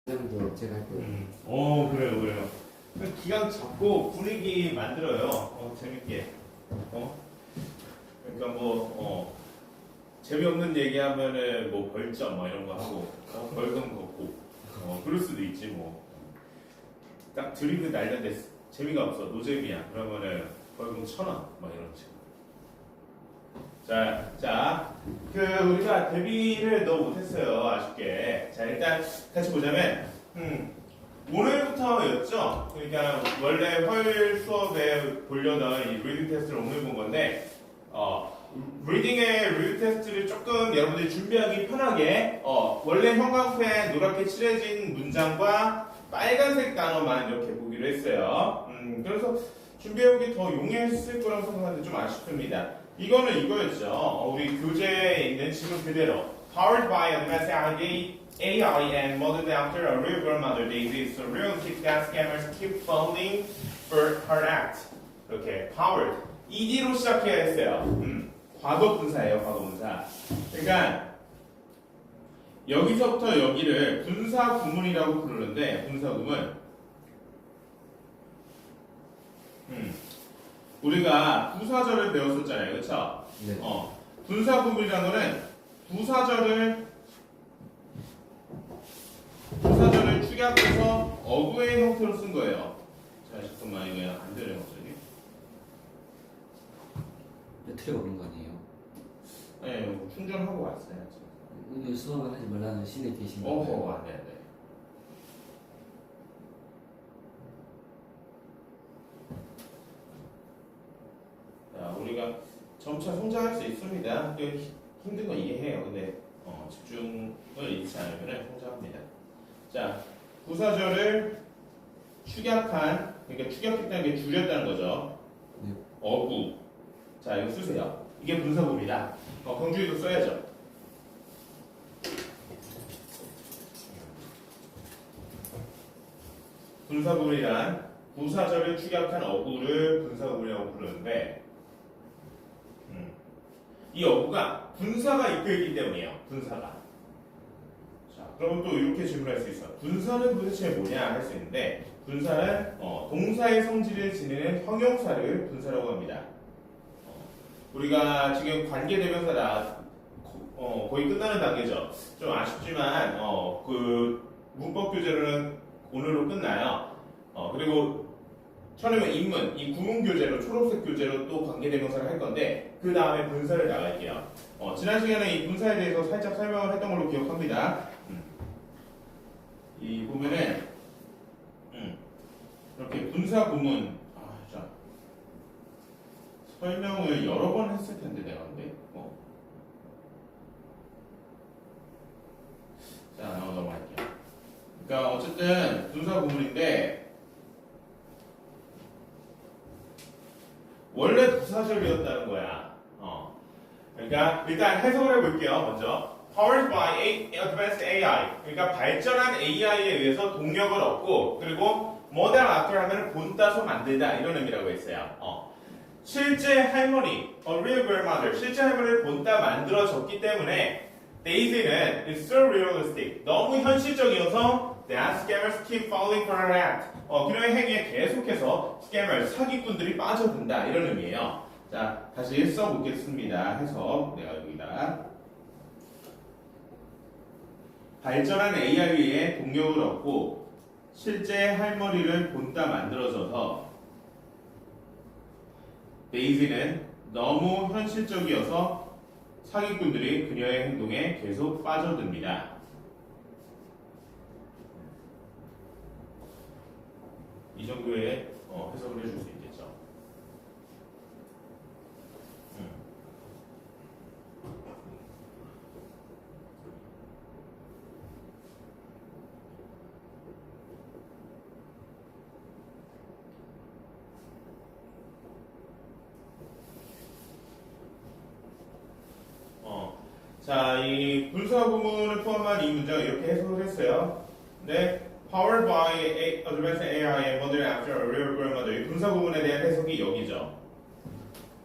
정도 제가 할 거예요. 그래요, 그래요. 기강 잡고 분위기 만들어요. 재밌게. 그러니까 재미없는 얘기하면은 뭐 벌점 이런 거 하고, 벌금 걷고, 그럴 수도 있지 뭐. 딱 드리블 날렸는데 재미가 없어, 노잼이야. 그러면은 벌금 1,000원, 이런 식으로. 우리가 데뷔를 너무 못했어요, 아쉽게. 자, 일단 같이 보자면, 오늘부터였죠? 그러니까 원래 화요일 수업에 보려던 이 리딩 테스트를 오늘 본 건데, 리딩의 리딩 테스트를 조금 여러분들이 준비하기 편하게, 원래 형광펜 노랗게 칠해진 문장과 빨간색 단어만 이렇게 보기로 했어요. 그래서 준비해오기 더 용이했을 거라고 생각하는데 좀 아쉽습니다. 이거는 이거였죠. 우리 교재에 있는 지금 그대로 Powered by advanced AI and modeled after a real grandmother, Daisy is a realistic that scammers keep falling for her act. 이렇게 powered, ed로 시작해야 했어요. 과거 분사예요, 과거 분사. 그러니까 여기서부터 여기를 분사 구문이라고 부르는데, 분사 구문. 우리가 부사절을 배웠었잖아요, 그렇죠? 네. 분사 구문이라는 거는 부사절을 축약해서 어구의 형태로 쓴 거예요. 자, 잠깐만 이거 안 되네요, 갑자기. 배터리가 오는 거 아니에요? 네, 충전하고 왔어요. 오늘 수업을 하지 말라는 신의 계신 거예요? 네. 자, 우리가 점차 성장할 수 있습니다. 힘든 건 이해해요. 근데 집중을 잃지 않으면 성장합니다. 자, 부사절을 축약한, 그러니까 축약했다는 게 줄였다는 거죠. 네. 어구. 자, 이거 쓰세요. 이게 분사구문이다. 경주에도 써야죠. 분사구문이란 부사절을 축약한 어구를 분사구문이라고 부르는데, 이 어구가 분사가 입혀있기 때문이에요. 분사가. 자, 그러면 또 이렇게 질문할 수 있어. 분사는 도대체 뭐냐 할 수 있는데, 분사는 동사의 성질을 지니는 형용사를 분사라고 합니다. 우리가 지금 관계대명사 거의 끝나는 단계죠. 좀 아쉽지만 그 문법 교재로는 오늘로 끝나요. 그리고 처음에 인문, 이 구문 교재로, 초록색 교재로 또 관계대명사를 할 건데, 그 다음에 분사를 나갈게요. 지난 시간에 이 분사에 대해서 살짝 설명을 했던 걸로 기억합니다. 이 보면은 이렇게 분사 구문, 자, 설명을 여러 번 했을 텐데 내가 근데 자, 넘어갈게요. 그러니까 어쨌든 분사 구문인데, 원래 부사절이었다는 거야. 그러니까 일단 해석을 해볼게요. 먼저 Powered by advanced AI. 그러니까 발전한 AI에 의해서 동력을 얻고, 그리고 model after 하면 본따서 만들다, 이런 의미라고 했어요. 실제 할머니, a real grandmother, 실제 할머니를 본따 만들어졌기 때문에 Daisy는 is so realistic, 너무 현실적이어서 that scammers keep falling for her act. 그녀의 행위에 계속해서 스캐머, 사기꾼들이 빠져든다, 이런 의미예요. 자, 다시 써보겠습니다. 해석 내가 여기다. 발전한 AI에 동력을 얻고 실제 할머니를 본따 만들어져서 데이지는 너무 현실적이어서 사기꾼들이 그녀의 행동에 계속 빠져듭니다. 이 정도의 해석을 해줄 수 있겠죠. 자, 이 분사 구문을 포함한 이 문장을 이렇게 해석을 했어요. 네. Powered by advanced AI and modeled after a real grandmother. 이 분사 구문에 대한 해석이 여기죠.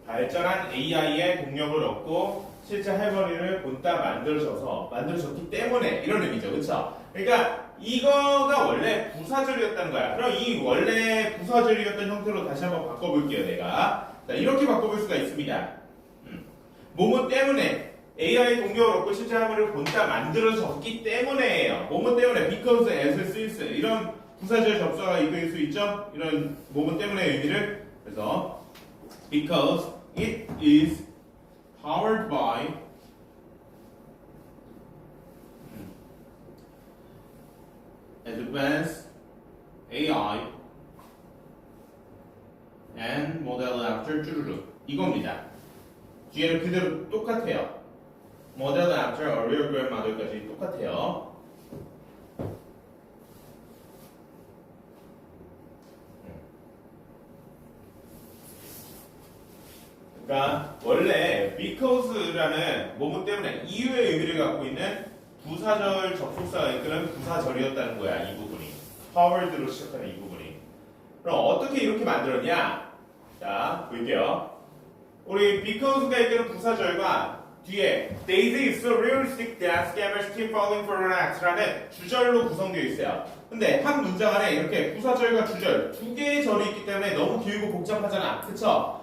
발전한 AI의 동력을 얻고 실제 할머니를 본따 만들어졌기 때문에, 이런 의미죠. 그렇죠? 그러니까 이거가 원래 부사절이었다는 거야. 그럼 이 원래 부사절이었던 형태로 다시 한번 바꿔볼게요, 내가. 자, 이렇게 바꿔볼 수가 있습니다. 뭐뭐 때문에 AI 동격을 얻고 실제 화물을 본따 만들어졌기 때문에예요. 뭐뭐 때문에 because, as, since 이런 부사절 접수가 이끌 수 있죠. 이런 뭐뭐 때문에 의미를 그래서 because it is powered by advanced AI and model after 쭈루루 이겁니다. 뒤에는 그대로 똑같아요. model after a real grandmother까지 똑같아요. 그러니까 원래 because라는 뭐뭐 때문에 이유의 의미를 갖고 있는 부사절 접속사가 이끄는 부사절이었다는 거야. 이 부분이 powered로 시작하는 이 부분이. 그럼 어떻게 이렇게 만들었냐? 자 볼게요. 우리 because가 이끄는 부사절과 뒤에 Daisy is so realistic that scammers keep falling for her ax라는 주절로 구성되어 있어요. 근데 한 문장 안에 이렇게 부사절과 주절 두 개의 절이 있기 때문에 너무 길고 복잡하잖아. 그쵸?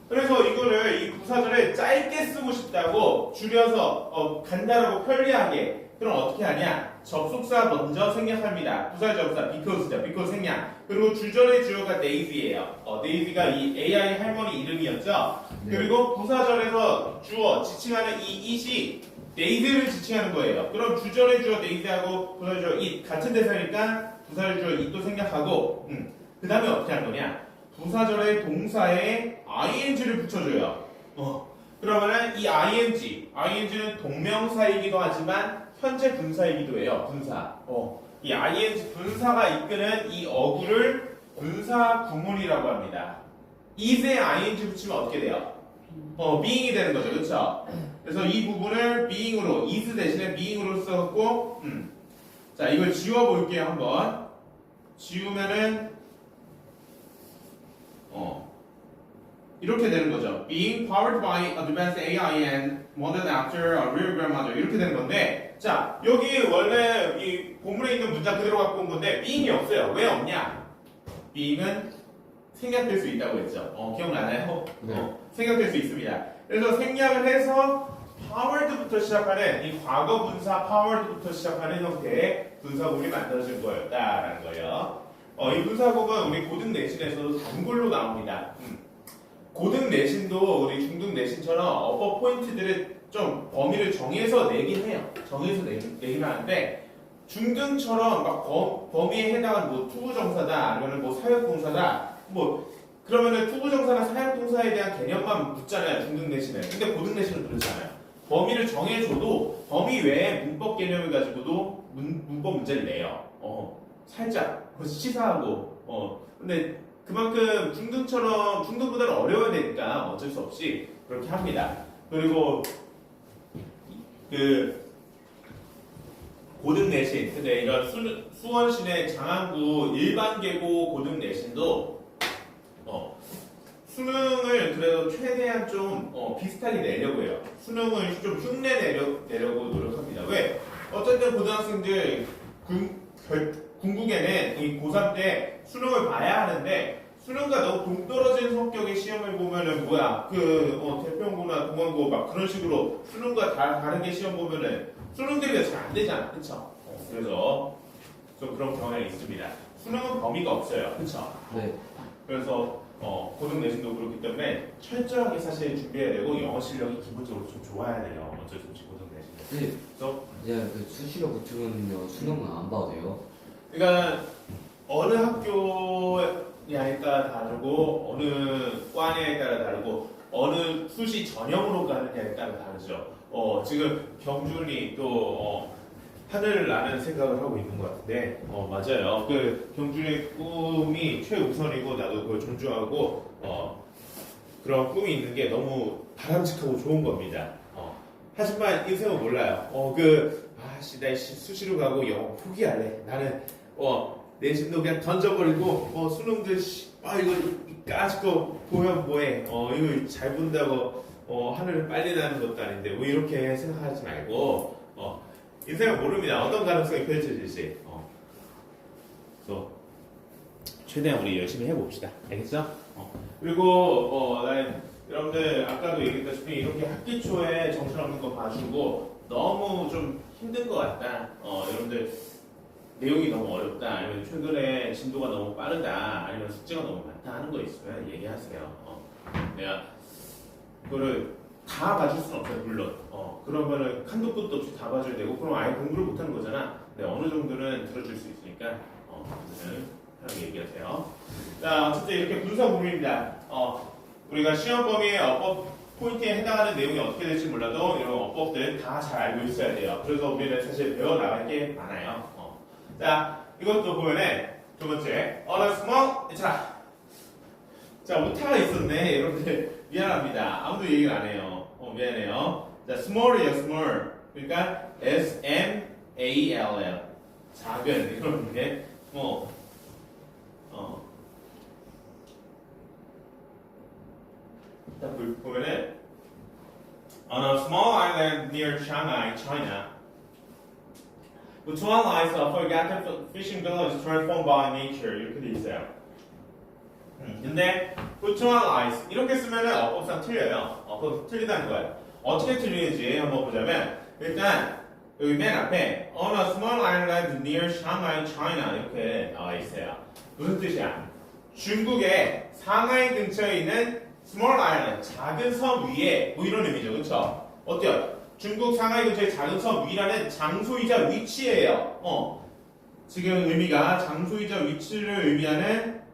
그래서 이거를 이 부사절을 짧게 쓰고 싶다고 줄여서 간단하고 편리하게 그럼 어떻게 하냐? 접속사 먼저 생략합니다. 부사절 접속사 because죠. because 생략. 그리고 주절의 주어가 Daisy예요. Daisy가 이 AI 할머니 이름이었죠. 네. 그리고 부사절에서 주어 지칭하는 이 it이 Daisy를 지칭하는 거예요. 그럼 주절의 주어 Daisy하고 부사절 주어 it 같은 대사니까 부사절 주어 it도 생략하고 그 다음에 어떻게 하는 거냐? 부사절의 동사에 ing를 붙여줘요. 그러면은 이 ing는 동명사이기도 하지만 현재 분사이기도 해요. 분사. 이 ing 분사가 이끄는 이 어구를 분사 구문이라고 합니다. is에 ing 붙이면 어떻게 돼요? being이 되는 거죠. 그렇죠? 그래서 이 부분을 being으로 is 대신에 being으로 써갖고 자 이걸 지워볼게요. 한번 지우면은 이렇게 되는 거죠. Being powered by advanced AI and modeled after a real grandmother 이렇게 되는 건데 자 여기 원래 이 본문에 있는 문장 그대로 갖고 온 건데 being이 없어요. 왜 없냐? being은 생략될 수 있다고 했죠. 기억나나요? 네. 생략될 수 있습니다. 그래서 생략을 해서 powered부터 시작하는 이 과거 분사 powered부터 시작하는 형태의 분사구문이 만들어진 거였다라는 거예요. 이 분사구문은 우리 고등 내신에서도 단글로 나옵니다. 고등 내신도 우리 중등 내신처럼 어법 포인트들을 좀 범위를 정해서 내긴 해요. 정해서 내긴 하는데 중등처럼 막 범위에 해당하는 뭐 투부정사다 아니면 뭐 사역동사다 뭐 그러면은 투부정사나 사역동사에 대한 개념만 묻잖아요. 중등 내신은. 근데 고등 내신은 그렇지 않아요. 범위를 정해줘도 범위 외에 문법 개념을 가지고도 문법 문제를 내요. 살짝 시사하고 근데 그만큼 중등보다는 어려워야 되니까 어쩔 수 없이 그렇게 합니다. 그리고 그 고등 내신, 근데 이런 수원시내 장안구 일반계고 고등 내신도 수능을 그래도 최대한 좀 비슷하게 내려고 해요. 수능을 좀 흉내 내려고 노력합니다. 왜? 어쨌든 고등학생들 궁극에는 이 고3 때 수능을 봐야 하는데 수능과 너무 동떨어진 성격의 시험을 보면은 뭐야 대평고나 동원고 막 그런 식으로 수능과 다르게 시험 보면은 수능 대비가 잘 안 되잖아. 그쵸? 그래서 좀 그런 경향이 있습니다. 수능은 범위가 없어요. 그쵸? 네. 그래서 고등 내신도 그렇기 때문에 철저하게 사실 준비해야 되고 영어 실력이 기본적으로 좀 좋아야 돼요. 어쩔 수 없이 고등 내신. 네. 그래서 그 수시로 붙으면 수능은 안 봐도 돼요. 그러니까 어느 학교냐에 따라 다르고 어느 과냐에 따라 다르고 어느 수시 전형으로 가느냐에 따라 다르죠. 지금 경준이 또 하늘을 나는 생각을 하고 있는 것 같은데 맞아요. 그 경준의 꿈이 최우선이고 나도 그걸 존중하고 그런 꿈이 있는 게 너무 바람직하고 좋은 겁니다. 하지만 인생은 몰라요. 나 수시로 가고 영어 포기할래. 나는 내신도 그냥 던져버리고 수능도 이거 까짓거 보면 뭐해. 이거 잘 본다고 하늘을 빨리 나는 것도 아닌데 뭐 이렇게 생각하지 말고 인생은 모릅니다. 어떤 가능성이 펼쳐질지. 그래서 최대한 우리 열심히 해봅시다. 알겠어? 그리고 여러분들 아까도 얘기했다시피 이렇게 학기 초에 정신없는 거 봐주고 너무 좀 힘든 것 같다. 여러분들 내용이 너무 어렵다. 아니면 최근에 진도가 너무 빠르다. 아니면 숙제가 너무 많다 하는 거 있으면 얘기하세요. 내가 그거를 다 봐줄 수는 없어요, 물론. 그러면은 한도 끝도 없이 다 봐줘야 되고, 그럼 아예 공부를 못하는 거잖아. 네, 어느 정도는 들어줄 수 있으니까, 그거는 편하게 얘기하세요. 자, 어쨌든 이렇게 분석 부분입니다. 우리가 시험 범위의 어법 포인트에 해당하는 내용이 어떻게 될지 몰라도 이런 어법들 다 잘 알고 있어야 돼요. 그래서 우리는 사실 배워 나갈 게 많아요. 자, 이것도 보면은 두 번째, on a small, 자, 오타가 있었네. 여러분들 미안합니다. 아무도 얘기를 안 해요. 미안해요. 자, small이에요, small. 그러니까 S-M-A-L-L. 작은 이런 게 자, 보면은 on a small island near Shanghai, China, Butuan lies a forgotten fishing village transformed by nature. 이렇게 돼 있어요. 근데 부투안 라이스 이렇게 쓰면은 어법상 틀려요. 어법 틀리다는 거예요. 어떻게 틀리는지 한번 보자면 일단 여기 맨 앞에 on a small island near Shanghai, China 이렇게 나와 있어요. 무슨 뜻이야? 중국의 상하이 근처에 있는 small island 작은 섬 위에 뭐 이런 의미죠, 그렇죠? 어때요? 중국 상하이 근처의 작은 섬 위라는 장소이자 위치예요. 지금 의미가 장소이자 위치를 의미하는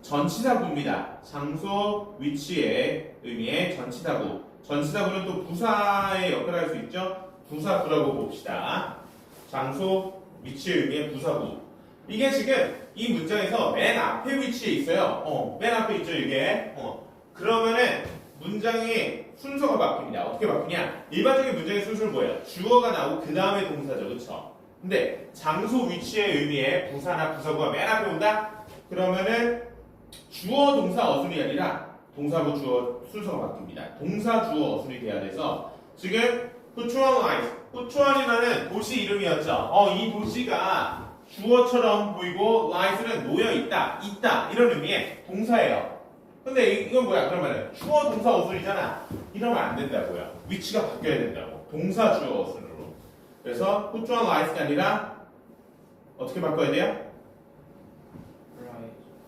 전치사구입니다. 장소, 위치의 의미의 전치사구. 전치사구는 또 부사의 역할을 할 수 있죠. 부사구라고 봅시다. 장소, 위치의 의미의 부사구. 이게 지금 이 문장에서 맨 앞에 위치에 있어요. 맨 앞에 있죠, 이게. 그러면은 문장의 순서가 바뀝니다. 어떻게 바뀌냐? 일반적인 문장의 순서는 뭐예요? 주어가 나오고 그 다음에 동사죠, 그렇죠? 근데 장소, 위치의 의미의 부사나 부사구가 맨 앞에 온다? 그러면은 주어, 동사, 어순이 아니라 동사구, 주어 순서가 바뀝니다. 동사, 주어, 어순이 돼야 돼서 지금 후추안 라이스, 후추안이라는 도시 이름이었죠. 이 도시가 주어처럼 보이고 라이스는 놓여 있다, 이런 의미의 동사예요. 근데 이건 뭐야? 그러면은 주어, 동사, 어순이잖아. 이러면 안 된다고요. 위치가 바뀌어야 된다고. 동사, 주어, 어순으로. 그래서 후추안 라이스가 아니라 어떻게 바꿔야 돼요?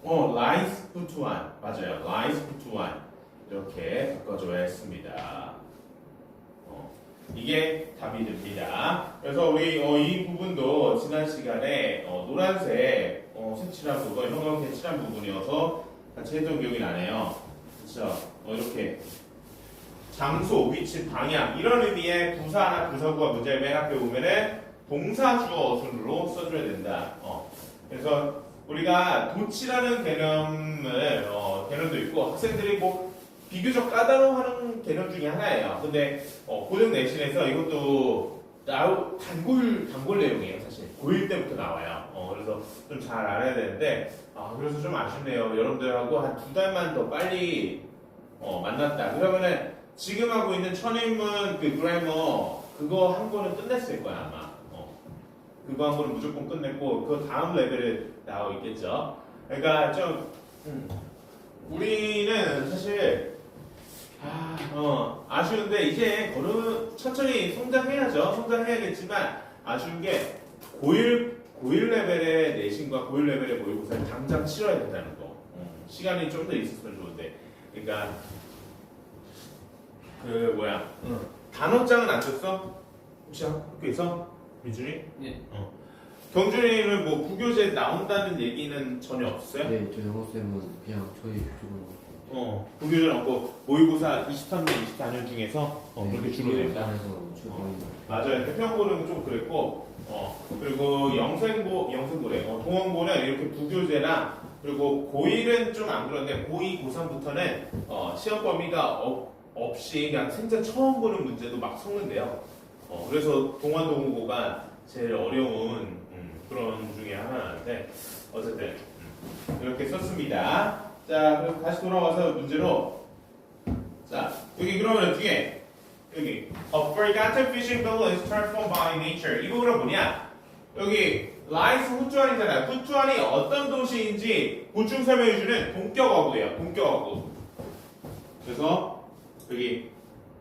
라이스 후투안 맞아요. 라이스 후투안 이렇게 바꿔줘야 했습니다. 이게 답이 됩니다. 그래서 우리 이 부분도 지난 시간에 노란색 색칠한 부분, 형광색 칠한 부분이어서 같이 했던 기억이 나네요. 그렇죠? 이렇게 장소, 위치, 방향 이런 의미의 부사나 부사구가 문제의 맨 앞에 오면은 동사, 주어, 어순으로 써줘야 된다. 그래서 우리가 도치라는 개념도 있고 학생들이 뭐 비교적 까다로워하는 개념 중에 하나예요. 근데 고등 내신에서 이것도 단골 내용이에요. 사실 고1 때부터 나와요. 그래서 좀 잘 알아야 되는데 그래서 좀 아쉽네요. 여러분들하고 한 2달만 더 빨리 만났다. 그러면은 지금 하고 있는 천인문 그 그래머 그거 한 거는 끝냈을 거야 아마. 그거 한 거는 무조건 끝냈고 그 다음 레벨에 나오고 있겠죠. 그러니까 좀 우리는 사실 아쉬운데 이제 천천히 성장해야죠. 성장해야겠지만 아쉬운 게 고1 레벨의 내신과 고1 레벨의 모의고사를 당장 치러야 된다는 거. 시간이 좀 더 있었으면 좋은데. 그러니까 단어장은 안 썼어? 혹시 학교에서? 민준이? 네. 경준이는 뭐 부교재 나온다는 얘기는 전혀 없었어요? 네, 저 영어쌤은 그냥 저희 쪽으로. 부교재는 없고 모의고사 23년, 24년 중에서 그렇게 주로 낸다. 맞아요. 태평고는 좀 그랬고, 그리고 영생고래. 동원고는 이렇게 부교재나 그리고 고1은 좀 안 그런데 고2, 고3부터는 시험 범위가 없이 그냥 생전 처음 보는 문제도 막 섞는데요. 그래서 동원동고가 제일 어려운 그런 중에 하나인데 어쨌든 이렇게 썼습니다. 자, 그럼 다시 돌아와서 문제로 자 여기 그러면 뒤에 여기 A forgotten fishing village transformed by nature 이 부분은 뭐냐? 여기 라이스 후추안이잖아요. 후추안이 어떤 도시인지 보충 설명해주는 본격어구예요. 본격어구. 그래서 여기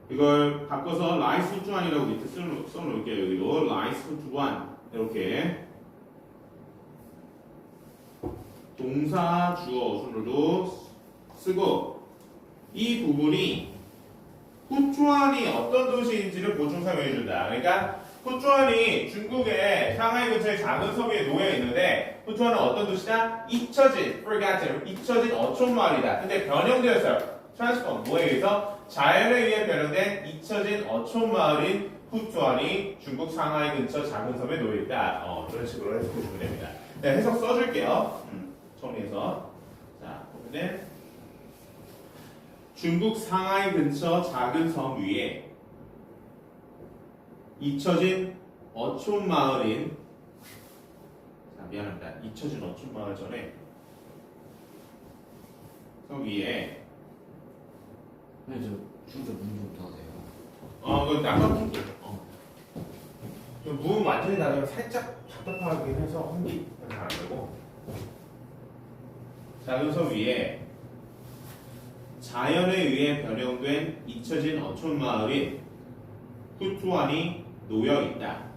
이걸 바꿔서 라이스 후추안이라고 밑에 써놓을게요. 여기도 라이스 후추안 이렇게 동사 주어 순으로도 쓰고 이 부분이 후추안이 어떤 도시인지를 보충 설명해준다. 그러니까 후추안이 중국의 상하이 근처의 작은 섬에 놓여 있는데 후추안은 어떤 도시다? 잊혀진, forgotten, 잊혀진 어촌 마을이다. 근데 변형되었어요. transform, 뭐에 의해서? 자연에 의해 변형된 잊혀진 어촌 마을인 후추안이 중국 상하이 근처 작은 섬에 놓여 있다. 이런 식으로 해석해 주면 됩니다. 네, 해석 써줄게요. 정리해서. 자, 보면은 중국 상하이 근처 작은 섬 위에 잊혀진 어촌 마을인 미안합니다. 잊혀진 어촌 마을 전에 섬 위에 네, 저 중국어 문제부터 하세요. 그건 나가볼게. 무 완전히 나가면 살짝 답답하긴 해서 한기 안 되고 작은 섬 위에 자연에 의해 변형된 잊혀진 어촌 마을인 후투안이 놓여 있다.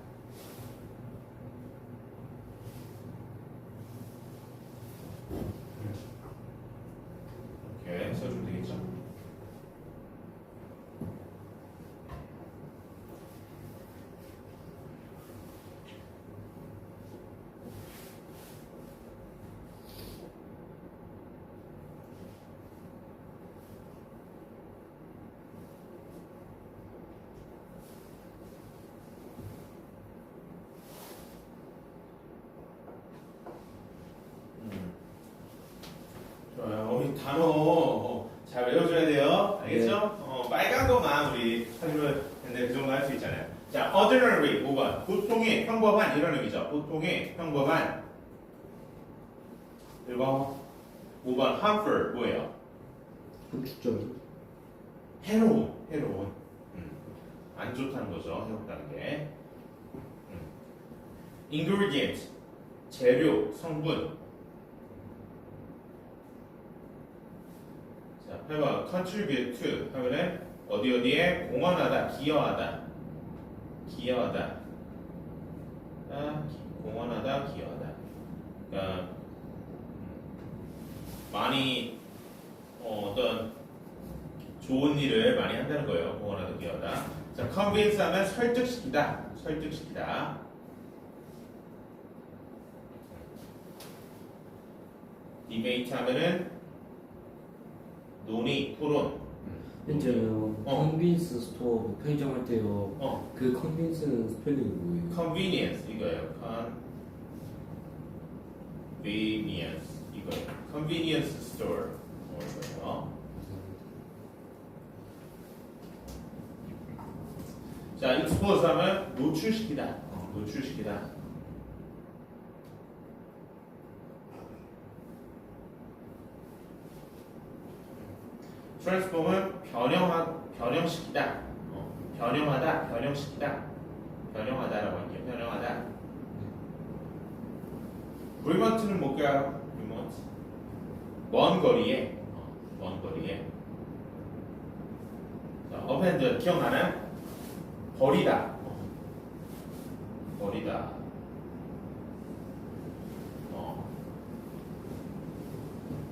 이렇게 써주면 되겠죠? 좋아요. 우리 단어 잘 외워줘야 돼요. 알겠죠? 빨간 거만 우리 사실은 근데 그 정도 할 수 있잖아요. 자, ordinary 5번. 보통의 평범한 이런 의미죠. 보통의 평범한 1번 5번 harmful 뭐예요? 흡축적인. 해로운 안 좋다는 거죠. 해롭다는 게 ingredient 재료 성분. 자, 8번 contribute to 하면은 어디에 공헌하다, 기여하다. 공헌하다, 기여하다. 그러니까 많이 어떤 좋은 일을 많이 한다는 거예요. 공헌하다, 기여하다. 자, convince 하면 설득시키다. debate 하면은 논의, 토론. 현재요. 컨빈스 스토어 뭐 편의점 할 때요. 그 컨빈스는 스펠링이 뭐예요? convenience 이거예요. convenience 이거예요. convenience store 이거예요. 자, expose 하면 노출시키다. transform은 변형시키다. 변형하다라고 할게요. 변형하다. remote는 뭘까요? remote. 먼 거리에. 자, abandon 기억나나요? 버리다.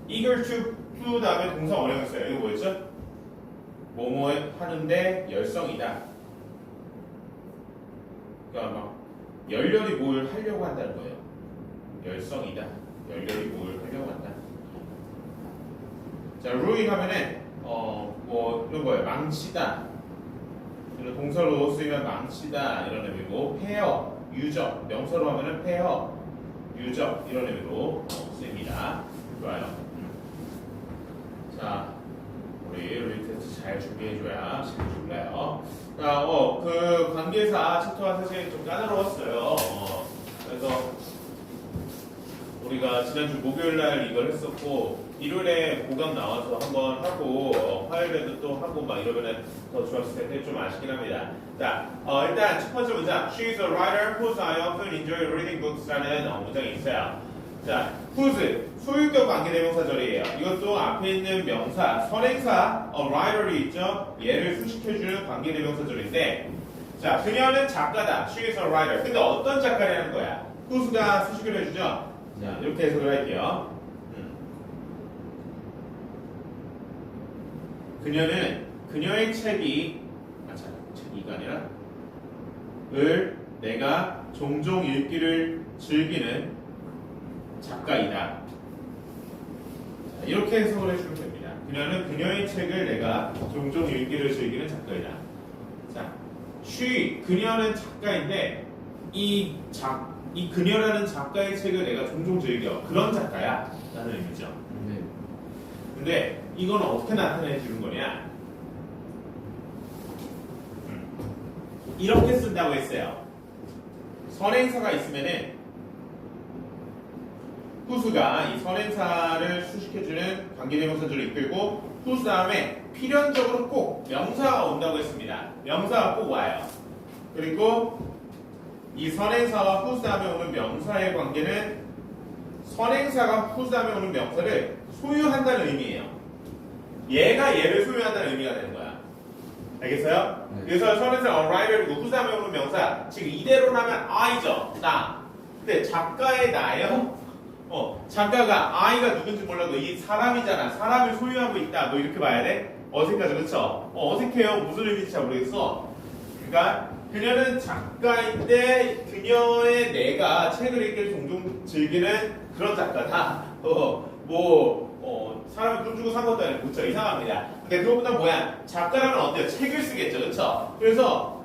eager to 다음에 동사 원형했어요. 이거 뭐였죠? 뭐뭐 하는데 열성이다. 그러니까 막 열렬히 뭘 하려고 한다는 거예요. 열성이다. 열렬히 뭘 하려고 한다. 자, ruin 하면은 뭐 이런 거예요. 망치다. 이런 동사로 쓰이면 망치다 이런 의미고 폐허, 유적. 명사로 하면은 폐허, 유적 이런 의미로 쓰입니다. 좋아요. 자, 우리 테스트 잘 준비해줘야 시간 줄래요. 자, 그 관계사 챕터가 사실 좀 까다로웠어요. 그래서 우리가 지난주 목요일날 이걸 했었고 일요일에 고감 나와서 한번 하고 화요일에도 또 하고 막 이러면은 더 좋았을 텐데 좀 아쉽긴 합니다. 자, 일단 첫 번째 문장 She is a writer whose I often enjoy reading books라는 문장이 있어요. 자, whose 소유격 관계대명사절이에요. 이것도 앞에 있는 명사 선행사 writer이 있죠. 얘를 수식해주는 관계대명사절인데 자, 그녀는 작가다. She is a writer. 근데 어떤 작가라는 거야? whose가 수식을 해주죠. 자, 이렇게 해석을 할게요. 그녀는 그녀의 책이 책이가 아니라 을 내가 종종 읽기를 즐기는 작가이다. 자, 이렇게 해석을 해주면 됩니다. 그녀는 그녀의 책을 내가 종종 읽기를 즐기는 작가이다. 자, she 그녀는 작가인데 이 그녀라는 작가의 책을 내가 종종 즐겨 그런 작가야 라는 의미죠. 네. 근데 이건 어떻게 나타내 주는 거냐? 이렇게 쓴다고 했어요. 선행사가 있으면은 whose가 이 선행사를 수식해주는 관계대명사절을 이끌고 whose 다음에 필연적으로 꼭 명사가 온다고 했습니다. 명사가 꼭 와요. 그리고 이 선행사와 whose 다음에 오는 명사의 관계는 선행사가 whose 다음에 오는 명사를 소유한다는 의미예요. 얘가 얘를 소유한다는 의미가 되는 거야. 알겠어요? 네. 그래서 선행사 writer이고 whose 다음에 오는 명사 지금 이대로라면 I죠. 나. 근데 작가의 나예요? 작가가 I가 누군지 몰라도 이 사람이잖아. 사람을 소유하고 있다. 뭐 이렇게 봐야 돼? 어색하죠, 그쵸? 어색해요. 무슨 의미인지 잘 모르겠어. 그러니까 그녀는 작가인데 그녀의 내가 책을 읽기를 종종 즐기는 그런 작가다. 사람이 돈 주고 산 것도 아니고 그쵸? 이상합니다. 근데 그것보다 뭐야? 작가라면 어때요? 책을 쓰겠죠, 그쵸? 그래서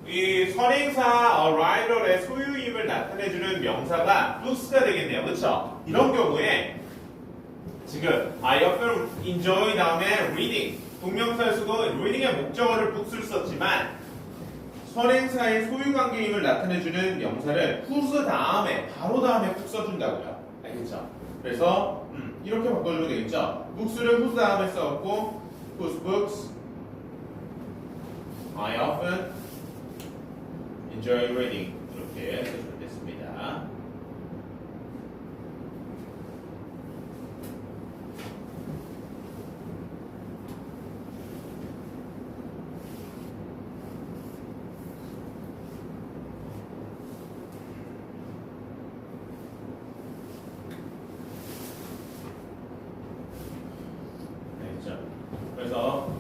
이 선행사 writer의 소유임을 나타내주는 명사가 books가 되겠네요, 그쵸? 이런 경우에 지금 I often enjoy 다음에 reading 동명사를 쓰고 reading의 목적어를 book스를 썼지만 선행사의 소유관계임을 나타내주는 명사를 whose 다음에 바로 다음에 푹 써준다고요. 알겠죠? 그래서 이렇게 바꿔주면 되겠죠? books를 whose 다음에 써갖고 whose books I often enjoy reading 이렇게 해주면 됐습니다. 그래서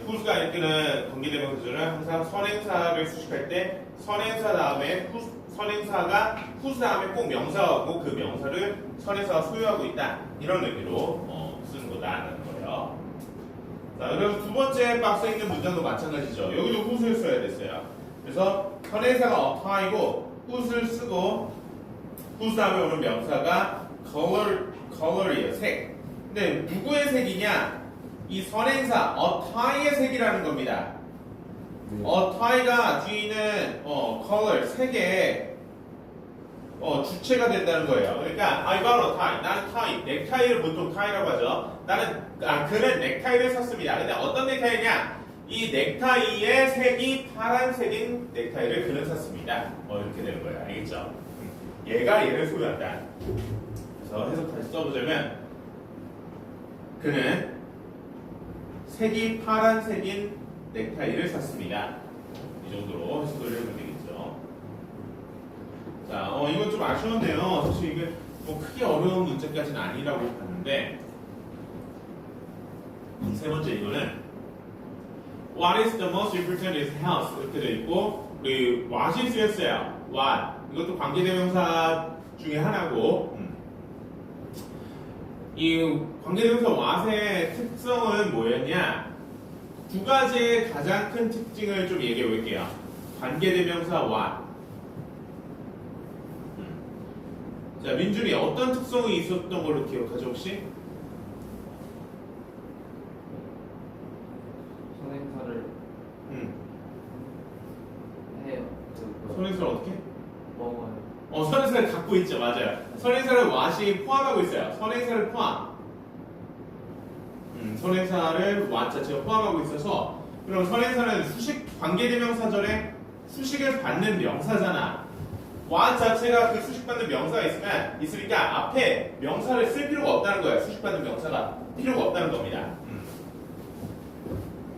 whose가 이끄는 관계대명사절은 항상 선행사를 수식할 때 선행사 다음에 선행사가 whose 다음에 꼭 명사하고 그 명사를 선행사가 소유하고 있다 이런 의미로 쓰는 거다라는 거예요. 자, 그래서 두 번째 박스에 있는 문장도 마찬가지죠. 여기도 whose를 써야 됐어요. 그래서 선행사가 apply고 whose를 쓰고 whose 다음에 오는 명사가 color이에요. 색. 근데 누구의 색이냐? 이 선행사 apply의 색이라는 겁니다. apply가 뒤에 있는 color 색의 주체가 된다는 거예요. 그러니까 I got a tie. 나는 tie. 넥타이를 보통 tie라고 하죠. 그는 넥타이를 샀습니다. 근데 어떤 넥타이냐? 이 넥타이의 색이 파란색인 넥타이를 그는 샀습니다. 이렇게 되는 거예요. 알겠죠? 얘가 얘를 소유한다. 그래서 해석 다시 써보자면 그는 색이 파란색인 넥타이를 샀습니다. 이 정도로 해석을 해보면 되겠죠. 자, 이건 좀 아쉬운데요. 사실 이게 뭐 크게 어려운 문제까지는 아니라고 봤는데 세 번째 이거는 What is the most important is health 이렇게 되어 있고 우리 what이 쓰였어요. what 이것도 관계대명사 중에 하나고 이 관계대명사 what의 특성은 뭐였냐? 두 가지의 가장 큰 특징을 좀 얘기해 볼게요. 관계대명사 what. 자, 민준이 어떤 특성이 있었던 걸로 기억하죠 혹시? 선행사를 해요. 선행사를 어떻게? 먹어요. 선행사를 갖고 있죠. 맞아요. 선행사를 what이 포함하고 있어요. 선행사를 포함. 선행사를 what 자체가 포함하고 있어서 그럼 선행사는 수식 관계대명사절에 수식을 받는 명사잖아. what 자체가 그 수식받는 명사가 있으니까 앞에 명사를 쓸 필요가 없다는 거예요. 수식받는 명사가 필요가 없다는 겁니다.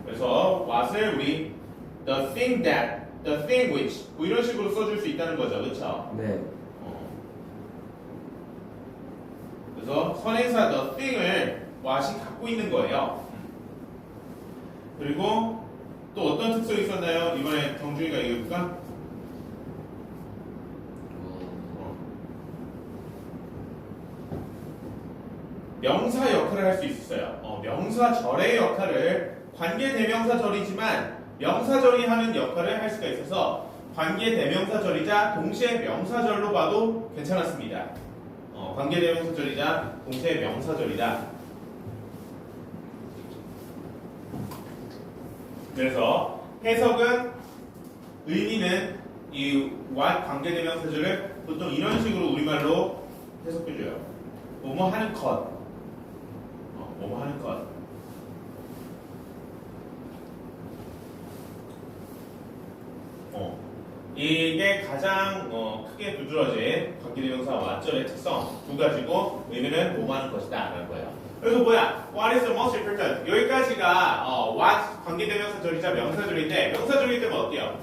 그래서 what을 우리 the thing that, the thing which 뭐 이런 식으로 써줄 수 있다는 거죠. 그렇죠? 네. 그래서 선행사 the thing을 what이 갖고 있는 거예요. 그리고 또 어떤 특성이 있었나요? 이번에 정준이가 얘기해볼까? 명사 역할을 할 수 있었어요. 명사절의 역할을 관계대명사절이지만 명사절이 하는 역할을 할 수가 있어서 관계대명사절이자 동시에 명사절로 봐도 괜찮았습니다. 관계대명사절이자 동시에 명사절이다. 그래서 해석은 의미는 이 what 관계대명사절을 보통 이런 식으로 우리말로 해석해줘요. 뭐뭐 하는 것. 뭐뭐 하는 것. 이게 가장 크게 두드러진 관계대명사 what절의 특성 두 가지고 의미는 뭐뭐 하는 것이다 라는 거예요. 그래서 뭐야? What is the most important? 여기까지가 what 관계대명사절이자 명사절인데 명사절이기 때문에 어때요?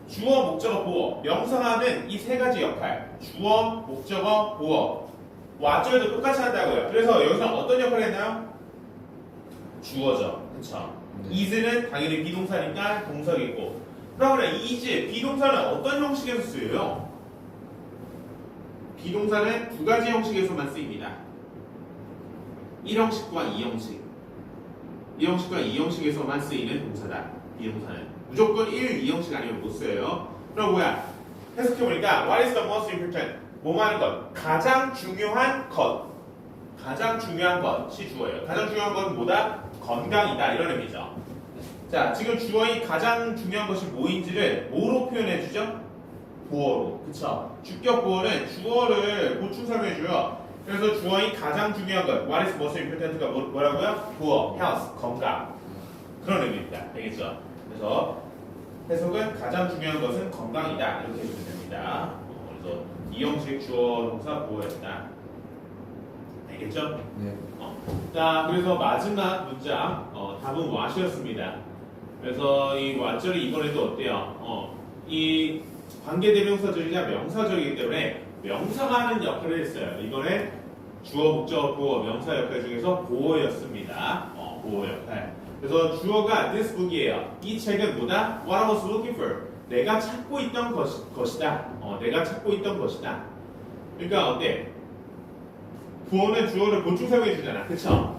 주어, 목적어, 보어. 명사가 하는 이 세 가지 역할 주어, 목적어, 보어 what절도 똑같이 한다고요. 그래서 여기서 어떤 역할을 했나요? 주어죠. 그쵸? 네. is는 당연히 비동사니까 동사겠고 그러면 is, 비동사는 어떤 형식에서 쓰여요? 비동사는 두 가지 형식에서만 쓰입니다. 1형식과 2형식. 1형식과 2형식에서만 쓰이는 동사다. 비동사는 무조건 1, 2형식 아니면 못 써요. 그럼 뭐야? 해석해보니까 What is the most important? 뭐 하는 것? 가장 중요한 것. 가장 중요한 것이 주어예요. 가장 중요한 건 뭐다? 건강이다. 이런 의미죠. 자, 지금 주어인 가장 중요한 것이 뭐인지를 뭐로 표현해주죠? 보어로. 그쵸? 주격 보어는 주어를 보충 설명해줘요. 그래서 주어인 가장 중요한 것, what is most important가 뭐라고요? 보어, health, 건강. 그런 의미입니다. 알겠죠? 그래서 해석은 가장 중요한 것은 건강이다. 이렇게 해주면 됩니다. 그래서 이형식 주어 동사 보어였다. 알겠죠? 네. 자, 그래서 마지막 문장 답은 what이었습니다. 그래서 이 what절이 이번에도 어때요? 이 관계대명사절이자 명사절이기 때문에 명사가 하는 역할을 했어요. 이번에 주어, 목적어, 보어, 명사 역할 중에서 보어였습니다. 보어 역할. 그래서 주어가 this book이에요. 이 책은 뭐다? What I was looking for. 내가 찾고 있던 것이다. 내가 찾고 있던 것이다. 그러니까 어때? 부어는 주어를 보충 설명해 주잖아. 그쵸?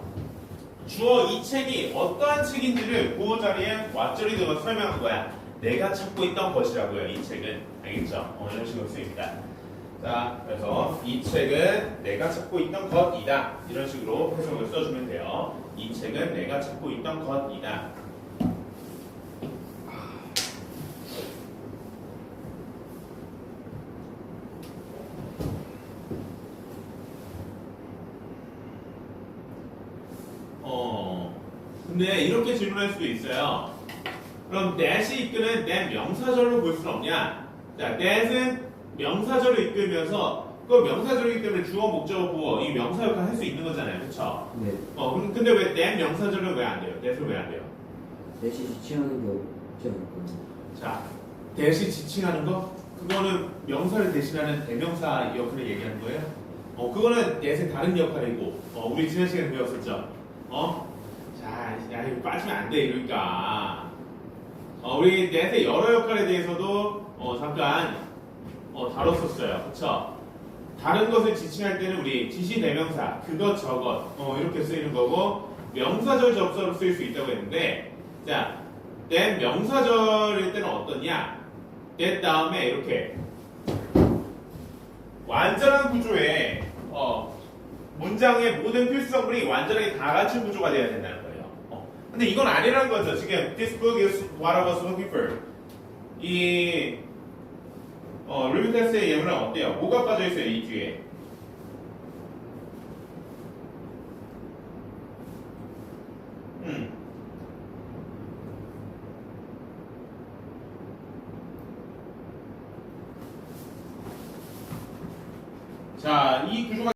주어 이 책이 어떠한 책인지를 보어 자리에 what절이 들어서 설명한 거야. 내가 찾고 있던 것이라고요. 이 책은. 알겠죠? 이런 식으로 쓰입니다. 자, 그래서 이 책은 내가 찾고 있던 것이다. 이런 식으로 해석을 써주면 돼요. 이 책은 내가 찾고 있던 것이다. 근데 이렇게 질문할 수도 있어요. 그럼 that이 이끄는 that 명사절로 볼 수는 없냐? 자, that은 명사절을 이끌면서 그 명사절이기 때문에 주어, 목적어, 보어 이 명사 역할 할 수 있는 거잖아요. 그쵸? 네. 근데 왜 that 명사절은 왜 안 돼요? that은 왜 안 돼요? 대신 지칭하는 게 없지 않을까요? 자, that이 지칭하는 거? 그거는 명사를 대신하는 대명사 역할을 얘기하는 거예요? 그거는 that의 다른 역할이고 우리 지난 시간에 배웠었죠? 자, 야, 이거 빠지면 안 돼, 이러니까. 우리 that의 여러 역할에 대해서도 잠깐 다뤘었어요. 그쵸? 다른 것을 지칭할 때는 우리 지시 대명사, 그것, 저것 이렇게 쓰이는 거고 명사절 접속으로 쓰일 수 있다고 했는데 자, that 명사절일 때는 어떠냐? that 다음에 이렇게 완전한 구조에 문장의 모든 필수성분이 완전하게 다 갖춘 구조가 돼야 된다는 거예요. 근데 이건 아니라는 거죠. 지금 this book is what I was looking for. 이 리뷰 테스트의 예문은 어때요? 뭐가 빠져 있어요? 이 뒤에 이 구조가